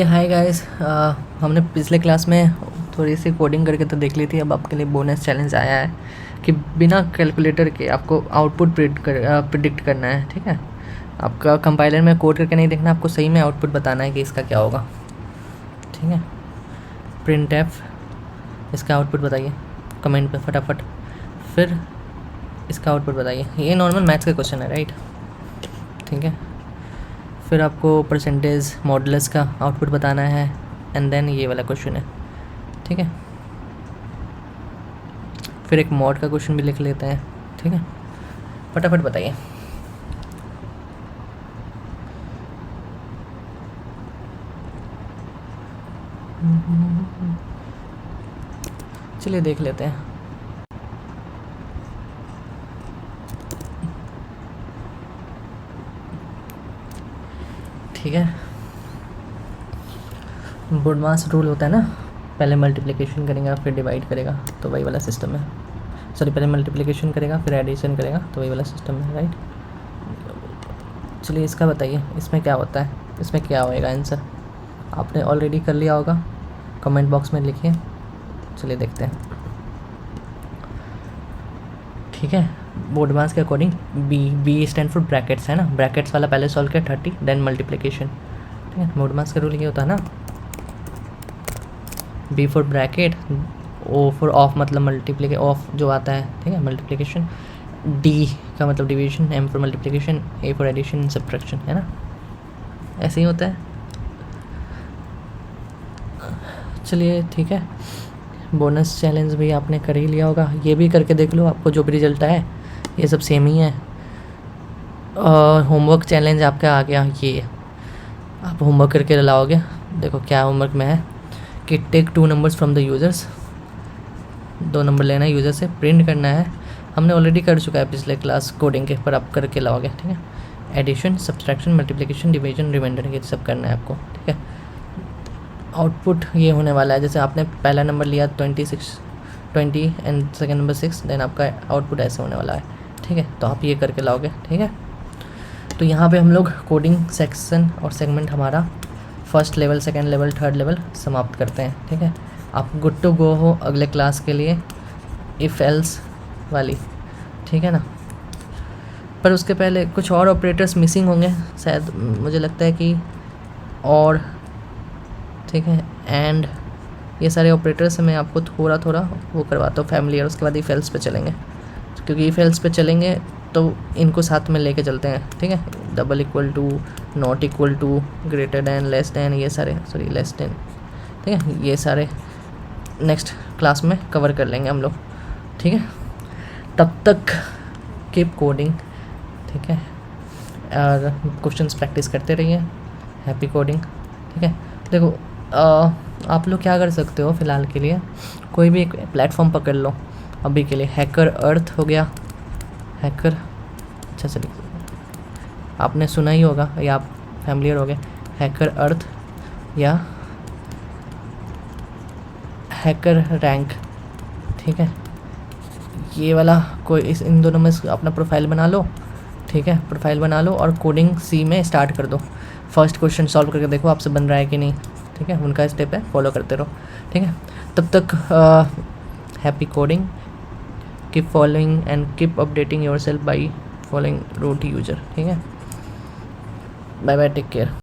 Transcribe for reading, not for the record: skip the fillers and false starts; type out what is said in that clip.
Hi guys, हमने पिछले class में थोड़ी सी कोडिंग करके तो देख ली थी। अब आपके लिए बोनस चैलेंज आया है कि बिना कैलकुलेटर के आपको आउटपुट प्रिडिक्ट करना है। ठीक है, आपका कंपाइलर में कोड करके नहीं देखना, आपको सही में आउटपुट बताना है कि इसका क्या होगा। ठीक है, प्रिंट एफ, इसका आउटपुट बताइए कमेंट पे फटाफट। फिर इसका आउटपुट बताइए। ये नॉर्मल मैथ्स का क्वेश्चन है, राइट? ठीक है, फिर आपको परसेंटेज मॉडुलस का आउटपुट बताना है एंड देन ये वाला क्वेश्चन है। ठीक है, फिर एक मॉड का क्वेश्चन भी लिख लेते हैं। ठीक है, फटाफट बताइए। चलिए देख लेते हैं। ठीक है, बोडमास रूल होता है ना, पहले मल्टीप्लिकेशन करेगा फिर डिवाइड करेगा, तो वही वाला सिस्टम है। सॉरी, पहले मल्टीप्लिकेशन करेगा फिर एडिशन करेगा, तो वही वाला सिस्टम है, राइट? चलिए इसका बताइए, इसमें क्या होता है, इसमें क्या होएगा आंसर? आपने ऑलरेडी कर लिया होगा, कमेंट बॉक्स में लिखिए। चलिए देखते हैं। ठीक है, बोडमास के according B stand for brackets है ना, ब्रैकेट्स वाला पहले सॉल्व किया 30 देन मल्टीप्लिकेशन। ठीक है, बोडमास का रूल ये होता है ना, B for bracket, O for of मतलब मल्टीप्लिके ऑफ जो आता है। ठीक है, मल्टीप्लिकेशन, डी का मतलब division, M for multiplication, A for addition, subtraction, है ना, ऐसे ही होता है। चलिए ठीक है, बोनस चैलेंज भी आपने कर ही लिया होगा, ये भी करके देख लो, आपको जो भी रिजल्ट आए ये सब सेम ही है। और होमवर्क चैलेंज आपका आ गया, ये आप होमवर्क करके लाओगे। देखो क्या होमवर्क में है कि take 2 numbers from the users, 2 number लेना है यूज़र से, प्रिंट करना है। हमने ऑलरेडी कर चुका है पिछले क्लास कोडिंग के, पर आप करके लाओगे। ठीक है, addition, subtraction, multiplication, division, remainder, ये सब करना है आपको। ठीक है, आउटपुट ये होने वाला है, जैसे आपने पहला नंबर लिया 20 एंड सेकेंड नंबर 6, देन आपका आउटपुट ऐसे होने वाला है। ठीक है, तो आप ये करके लाओगे। ठीक है, तो यहाँ पे हम लोग कोडिंग सेक्शन और सेगमेंट हमारा first level, second level, third level समाप्त करते हैं। ठीक है, आप गुड टू गो हो अगले क्लास के लिए, इफ़ एल्स वाली। ठीक है ना, पर उसके पहले कुछ और ऑपरेटर्स मिसिंग होंगे शायद, मुझे लगता है कि और। ठीक है, एंड ये सारे ऑपरेटर्स मैं आपको थोड़ा थोड़ा वो करवाता हूँ फैमिली, और उसके बाद इफ़ एल्स पे चलेंगे, क्योंकि इफ़ एल्स पे चलेंगे तो इनको साथ में लेके चलते हैं। ठीक है, double equal to, not equal to, greater than, less than, ये सारे, सॉरी लेस दैन। ठीक है, ये सारे नेक्स्ट क्लास में कवर कर लेंगे हम लोग। ठीक है, तब तक कीप कोडिंग। ठीक है, और क्वेश्चंस प्रैक्टिस करते रहिए। Happy coding. ठीक है, देखो आप लोग क्या कर सकते हो फ़िलहाल के लिए, कोई भी एक प्लेटफॉर्म पकड़ लो अभी के लिए। हैकर अर्थ हो गया, हैकर, अच्छा चलिए आपने सुना ही होगा या आप फैमिलियर हो गए, हैकर अर्थ या हैकर रैंक। ठीक है, ये वाला कोई इन दोनों में अपना प्रोफाइल बना लो। ठीक है, प्रोफाइल बना लो और कोडिंग सी में स्टार्ट कर दो। फर्स्ट क्वेश्चन सॉल्व करके देखो आपसे बन रहा है कि नहीं। ठीक है, उनका स्टेप है, फॉलो करते रहो। ठीक है, तब तक happy coding, keep following and keep updating yourself by following root user. ठीक है, बाय बाय, टेक केयर।